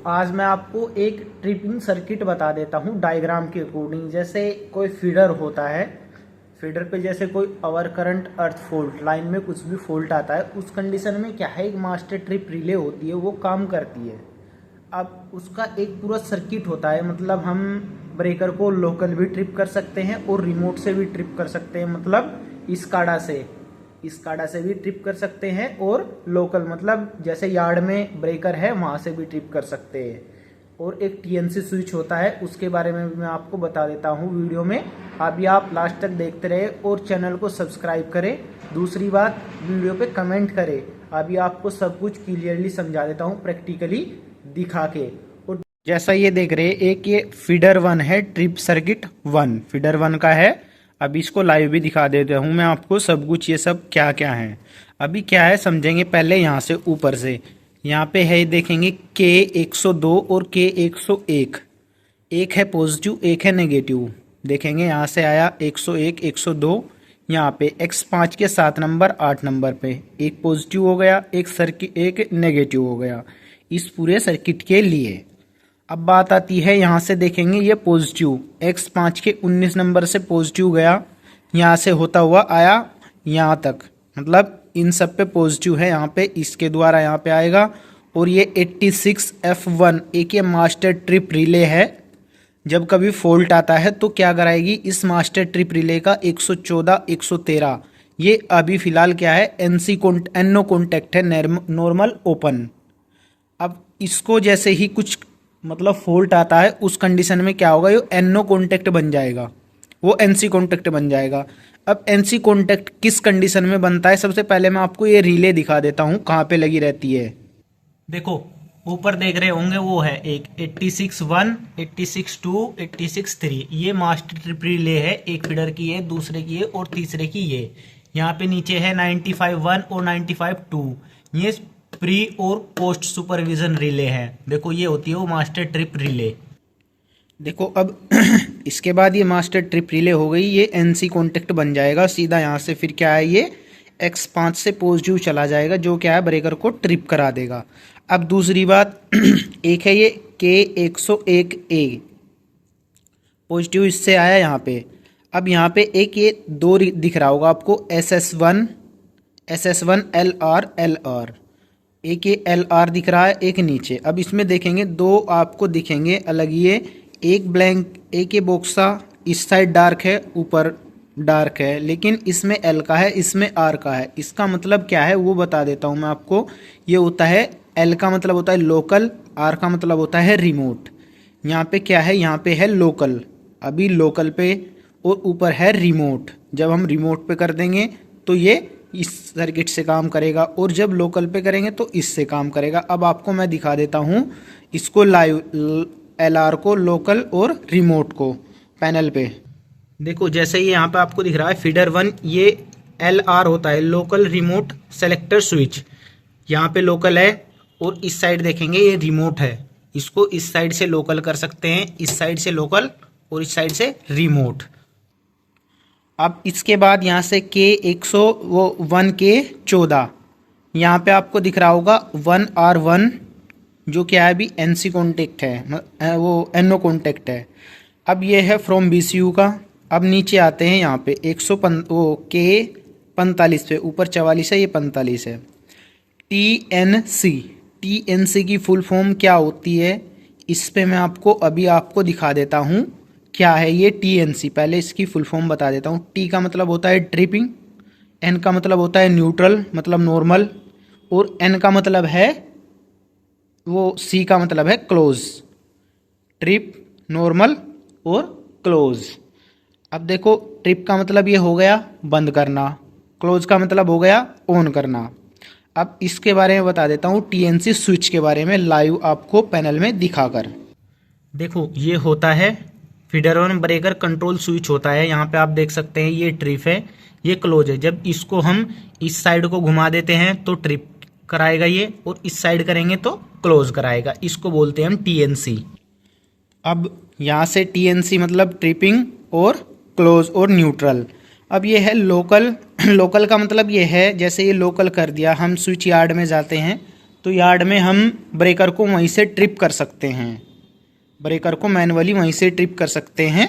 आज मैं आपको एक ट्रिपिंग सर्किट बता देता हूँ डायग्राम के अकॉर्डिंग। जैसे कोई फीडर होता है, फीडर पे जैसे कोई पावर करंट अर्थ फॉल्ट लाइन में कुछ भी फॉल्ट आता है, उस कंडीशन में क्या है, एक मास्टर ट्रिप रिले होती है, वो काम करती है। अब उसका एक पूरा सर्किट होता है, मतलब हम ब्रेकर को लोकल भी ट्रिप कर सकते हैं और रिमोट से भी ट्रिप कर सकते हैं, मतलब इस काड़ा से भी ट्रिप कर सकते हैं और लोकल मतलब जैसे यार्ड में ब्रेकर है वहाँ से भी ट्रिप कर सकते हैं। और एक टीएनसी स्विच होता है, उसके बारे में भी मैं आपको बता देता हूँ वीडियो में। अभी आप लास्ट तक देखते रहे और चैनल को सब्सक्राइब करें। दूसरी बात, वीडियो पे कमेंट करें। अभी आपको सब कुछ क्लियरली समझा देता हूँ प्रैक्टिकली दिखा के। और जैसा ये देख रहे हैं, एक ये फीडर 1 है, ट्रिप सर्किट 1 फीडर 1 का है। अभी इसको लाइव भी दिखा देता हूँ मैं आपको सब कुछ, ये सब क्या क्या है। अभी क्या है समझेंगे पहले यहाँ से ऊपर से। यहाँ पे है देखेंगे K102 और K101, एक है पॉजिटिव एक है नेगेटिव। देखेंगे यहाँ से आया 101 102, यहाँ पे X5 के 7 नंबर 8 नंबर पे एक पॉजिटिव हो गया, एक नेगेटिव हो गया इस पूरे सर्किट के लिए। अब बात आती है यहाँ से देखेंगे ये पॉजिटिव X5 के 19 नंबर से पॉजिटिव गया, यहाँ से होता हुआ आया यहाँ तक, मतलब इन सब पे पॉजिटिव है। यहाँ पे इसके द्वारा यहाँ पे आएगा। और ये 86F1 एक ये मास्टर ट्रिप रिले है। जब कभी फॉल्ट आता है तो क्या कराएगी, इस मास्टर ट्रिप रिले का 114 113 ये अभी फिलहाल क्या है, NO कॉन्टैक्ट है, नॉर्मल ओपन। अब इसको जैसे ही कुछ मतलब फॉल्ट आता है उस कंडीशन में क्या होगा, ये NO कॉन्टैक्ट बन जाएगा, वो NC कॉन्टैक्ट बन जाएगा। अब NC कॉन्टैक्ट किस कंडीशन में बनता है, सबसे पहले मैं आपको ये रिले दिखा देता हूँ कहाँ पे लगी रहती है। देखो ऊपर देख रहे होंगे वो है एक 86-1, 86-2, 86-3, ये मास्टर ट्रिप रिले है। एक फीडर की है, दूसरे की है और तीसरे की ये। यहाँ पे नीचे है 95-1 और 95-2, ये प्री और पोस्ट सुपरविजन रिले है। देखो ये होती है वो मास्टर ट्रिप रिले। देखो अब इसके बाद ये मास्टर ट्रिप रिले हो गई, ये NC कॉन्टैक्ट बन जाएगा सीधा। यहाँ से फिर क्या है, ये X5 से पॉजिटिव चला जाएगा, जो क्या है ब्रेकर को ट्रिप करा देगा। अब दूसरी बात एक है ये K101A पॉजिटिव, इससे आया यहाँ पे। अब यहाँ पे एक ये दो दिख रहा होगा आपको, SS1 LR, एक ये LR दिख रहा है, एक नीचे। अब इसमें देखेंगे दो आपको दिखेंगे अलग, ये एक ब्लैंक एक ये बॉक्सा इस साइड डार्क है, ऊपर डार्क है, लेकिन इसमें L का है इसमें R का है। इसका मतलब क्या है वो बता देता हूँ मैं आपको। ये होता है L का मतलब होता है लोकल, R का मतलब होता है रिमोट। यहाँ पे क्या है, यहाँ पे है लोकल, अभी लोकल पे, और ऊपर है रिमोट। जब हम रिमोट पे कर देंगे तो ये इस सर्किट से काम करेगा, और जब लोकल पे करेंगे तो इससे काम करेगा। अब आपको मैं दिखा देता हूँ इसको लाइव, LR को, लोकल और रिमोट को पैनल पे। देखो जैसे ही यहाँ पे आपको दिख रहा है फीडर 1, ये LR होता है लोकल रिमोट सेलेक्टर स्विच। यहाँ पे लोकल है और इस साइड देखेंगे ये रिमोट है, इसको इस साइड से लोकल कर सकते हैं, इस साइड से लोकल और इस साइड से रिमोट। अब इसके बाद यहाँ से K114, यहाँ पे आपको दिख रहा होगा 1R1, जो क्या है अभी NC कॉन्टैक्ट है, वो NO कॉन्टैक्ट है। अब ये है फ्रॉम BCU का। अब नीचे आते हैं यहाँ पे K45 पे, ऊपर 44 है, ये 45 है। TNC की फुल फॉर्म क्या होती है, इस पे मैं आपको दिखा देता हूँ क्या है ये TNC। पहले इसकी फुल फॉर्म बता देता हूँ। T का मतलब होता है ट्रिपिंग, N का मतलब होता है न्यूट्रल मतलब नॉर्मल, और N का मतलब है वो, C का मतलब है क्लोज। ट्रिप, नॉर्मल और क्लोज। अब देखो ट्रिप का मतलब ये हो गया बंद करना, क्लोज का मतलब हो गया ऑन करना। अब इसके बारे में बता देता हूँ TNC स्विच के बारे में लाइव आपको पैनल में दिखाकर। देखो ये होता है फीडर 1 ब्रेकर कंट्रोल स्विच होता है। यहाँ पे आप देख सकते हैं ये ट्रिप है, ये क्लोज है। जब इसको हम इस साइड को घुमा देते हैं तो ट्रिप कराएगा ये, और इस साइड करेंगे तो क्लोज कराएगा। इसको बोलते हैं हम TNC। अब यहाँ से TNC मतलब ट्रिपिंग और क्लोज और न्यूट्रल। अब ये है लोकल। लोकल का मतलब ये है, जैसे ये लोकल कर दिया, हम स्विच यार्ड में जाते हैं तो यार्ड में हम ब्रेकर को वहीं से ट्रिप कर सकते हैं, ब्रेकर को मैनुअली वहीं से ट्रिप कर सकते हैं।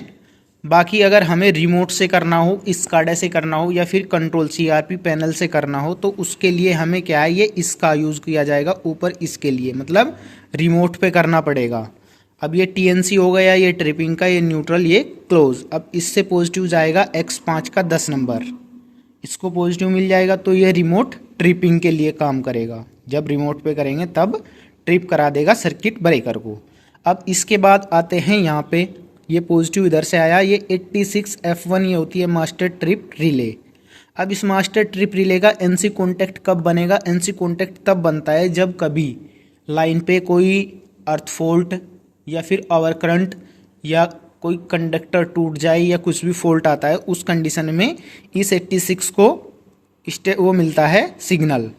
बाकी अगर हमें रिमोट से करना हो, स्काडा से करना हो या फिर कंट्रोल CRP पैनल से करना हो तो उसके लिए हमें क्या है, ये इसका यूज़ किया जाएगा ऊपर, इसके लिए मतलब रिमोट पे करना पड़ेगा। अब ये TNC हो गया, ये ट्रिपिंग का, ये न्यूट्रल, ये क्लोज। अब इससे पॉजिटिव जाएगा X5 का 10 नंबर, इसको पॉजिटिव मिल जाएगा तो ये रिमोट ट्रिपिंग के लिए काम करेगा। जब रिमोट पे करेंगे तब ट्रिप करा देगा सर्किट ब्रेकर को। अब इसके बाद आते हैं यहाँ पे, ये पॉजिटिव इधर से आया, ये 86F1 ये होती है मास्टर ट्रिप रिले। अब इस मास्टर ट्रिप रिले का NC कॉन्टैक्ट कब बनेगा? NC कॉन्टैक्ट तब बनता है जब कभी लाइन पे कोई अर्थ फॉल्ट या फिर ओवर करंट या कोई कंडक्टर टूट जाए या कुछ भी फॉल्ट आता है, उस कंडीशन में इस 86 को वो मिलता है सिग्नल।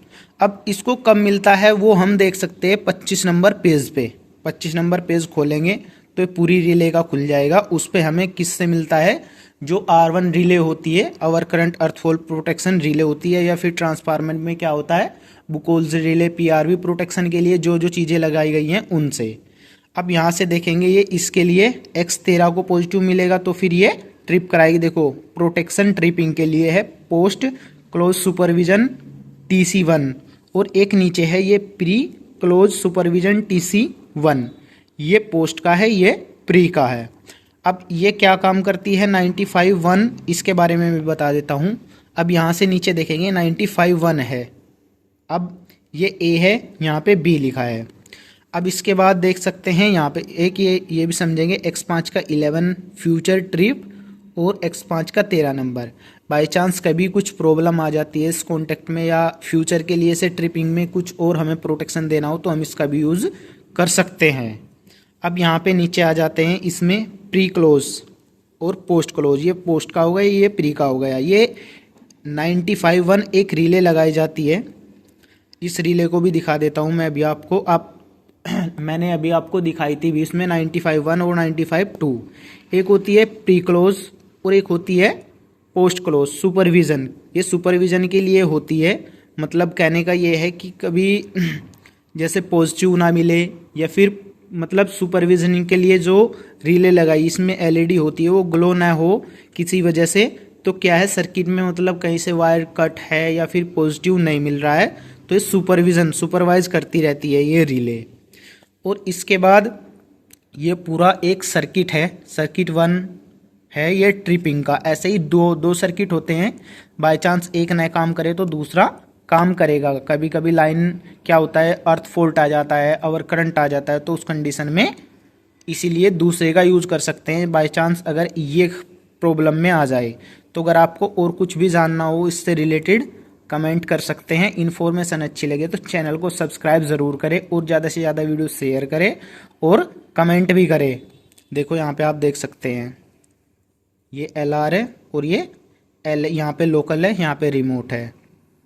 अब इसको कब मिलता है वो हम देख सकते हैं 25 नंबर पेज पे। 25 नंबर पेज खोलेंगे तो पूरी रिले का खुल जाएगा। उस पे हमें किससे मिलता है? जो R1 रिले होती है, ओवर करंट अर्थ फॉल्ट प्रोटेक्शन रिले होती है, या फिर ट्रांसफार्मर में क्या होता है, बुकोल्स रिले, PRV प्रोटेक्शन के लिए जो जो चीज़ें लगाई गई हैं उनसे। अब यहाँ से देखेंगे ये इसके लिए X13 को पॉजिटिव मिलेगा तो फिर ये ट्रिप कराएगी। देखो प्रोटेक्शन ट्रिपिंग के लिए है पोस्ट क्लोज सुपरविजन TC1, और एक नीचे है ये प्री क्लोज सुपरविजन TC1, ये पोस्ट का है, ये प्री का है। अब ये क्या काम करती है 95.1, इसके बारे में भी बता देता हूँ। अब यहाँ से नीचे देखेंगे 95.1 है, अब ये A है, यहाँ पे B लिखा है। अब इसके बाद देख सकते हैं यहाँ पे एक ये भी समझेंगे X5 का 11 फ्यूचर ट्रिप और X5 का 13 नंबर। बाय चांस कभी कुछ प्रॉब्लम आ जाती है इस कॉन्टैक्ट में या फ्यूचर के लिए से ट्रिपिंग में कुछ और हमें प्रोटेक्शन देना हो तो हम इसका भी यूज़ कर सकते हैं। अब यहाँ पे नीचे आ जाते हैं, इसमें प्री क्लोज और पोस्ट क्लोज, ये पोस्ट का हो गया, ये प्री का हो गया। ये 95.1 एक रिले लगाई जाती है, इस रिले को भी दिखा देता हूँ मैं अभी आपको। मैंने अभी आपको दिखाई थी भी, इसमें 95.1 और 95.2 एक होती है प्री क्लोज और एक होती है पोस्ट क्लोज सुपरविजन। ये सुपरविजन के लिए होती है, मतलब कहने का ये है कि कभी जैसे पॉजिटिव ना मिले या फिर मतलब सुपरविजनिंग के लिए जो रिले लगाई इसमें LED होती है वो ग्लो ना हो किसी वजह से, तो क्या है सर्किट में मतलब कहीं से वायर कट है या फिर पॉजिटिव नहीं मिल रहा है तो ये सुपरवाइज करती रहती है ये रिले। और इसके बाद ये पूरा एक सर्किट है, सर्किट 1 है ये ट्रिपिंग का। ऐसे ही दो सर्किट होते हैं, बाय चांस एक नया काम करे तो दूसरा काम करेगा। कभी कभी लाइन क्या होता है, अर्थ फॉल्ट आ जाता है, ओवर करंट आ जाता है, तो उस कंडीशन में इसीलिए दूसरे का यूज़ कर सकते हैं बाय चांस अगर ये प्रॉब्लम में आ जाए। तो अगर आपको और कुछ भी जानना हो इससे रिलेटेड कमेंट कर सकते हैं। इन्फॉर्मेशन अच्छी लगे तो चैनल को सब्सक्राइब ज़रूर करें और ज़्यादा से ज़्यादा वीडियो शेयर करें और कमेंट भी करें। देखो यहाँ पे आप देख सकते हैं ये LR है और ये L, यहाँ पे लोकल है, यहाँ पे रिमोट है।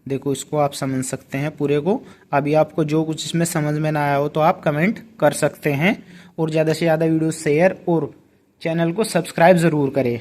देखो इसको आप समझ सकते हैं पूरे को। अभी आपको जो कुछ इसमें समझ में ना आया हो तो आप कमेंट कर सकते हैं और ज़्यादा से ज़्यादा वीडियो शेयर और चैनल को सब्सक्राइब ज़रूर करें।